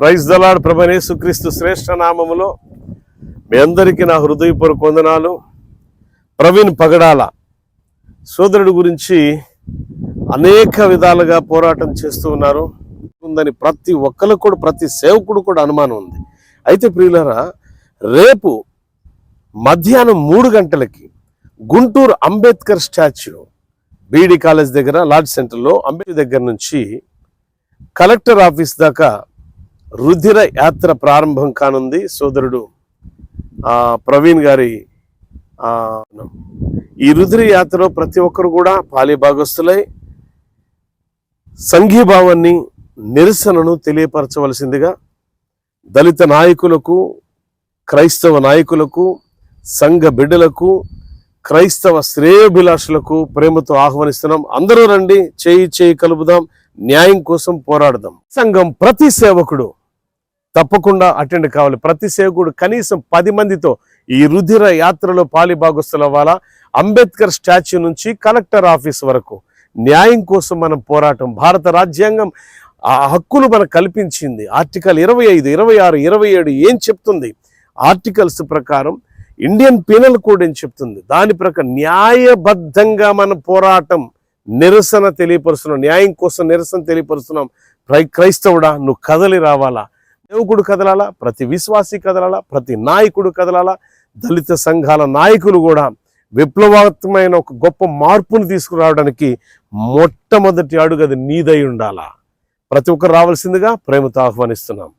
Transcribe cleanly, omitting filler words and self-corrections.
Praise the lord. ప్రభువైన యేసుక్రీస్తు శ్రేష్ఠ నామములో మీ అందరికీ నా హృదయపూర్వక వందనాలు. ప్రవీణ్ పగడాల సోదరుడు గురించి అనేక విధాలుగా పోరాటం చేస్తూ ఉన్నారు ఉందని ప్రతి ఒక్కరికి కూడా, ప్రతి సేవకుడు కూడా అనుమానం ఉంది. అయితే ప్రియులారా, రేపు మధ్యాహ్నం 3 గంటలకి గుంటూరు అంబేద్కర్ స్టాచ్యూ బీడీ కాలేజ్ దగ్గర లార్జ్ సెంటర్లో అంబేద్కర్ దగ్గర నుంచి కలెక్టర్ ఆఫీస్ దాకా రుధిర యాత్ర ప్రారంభం కానుంది. సోదరుడు ప్రవీణ్ గారి ఈ రుధిర యాత్రలో ప్రతి ఒక్కరు కూడా పాలి భాగస్తులై సంఘీభావాన్ని, నిరసనను తెలియపరచవలసిందిగా దళిత నాయకులకు, క్రైస్తవ నాయకులకు, సంఘ బిడ్డలకు, క్రైస్తవ శ్రేయోభిలాషులకు ప్రేమతో ఆహ్వానిస్తున్నాం. అందరూ రండి, చేయి కలుపుదాం, న్యాయం కోసం పోరాడదాం. సంఘం ప్రతి సేవకుడు తప్పకుండా అటెండ్ కావాలి. ప్రతి సేవకుడు కనీసం 10 మందితో ఈ రుధిర యాత్రలో పాలిభాగస్తులు అవ్వాలా. అంబేద్కర్ స్టాచ్యూ నుంచి కలెక్టర్ ఆఫీస్ వరకు న్యాయం కోసం మనం పోరాటం. భారత రాజ్యాంగం ఆ హక్కులు మనకు కల్పించింది. ఆర్టికల్ 25, 26, 27 ఏం చెప్తుంది? ఆర్టికల్స్ ప్రకారం ఇండియన్ పీనల్ కోడ్ ఏం చెప్తుంది? దాని ప్రకారం న్యాయబద్ధంగా మన పోరాటం, నిరసన తెలియపరుస్తున్నాం. న్యాయం కోసం నిరసన తెలియపరుస్తున్నాం. క్రైస్తవుడా, నువ్వు కదలి రావాలా. సేవకుడు కదలాలా, ప్రతి విశ్వాసి కదలాలా, ప్రతి నాయకుడు కదలాలా. దళిత సంఘాల నాయకులు కూడా విప్లవాత్మకమైన ఒక గొప్ప మార్పును తీసుకురావడానికి మొట్టమొదటి అడుగు అది నీదై ఉండాలా. ప్రతి ఒక్కరు రావాల్సిందిగా ప్రేమతో ఆహ్వానిస్తున్నాం.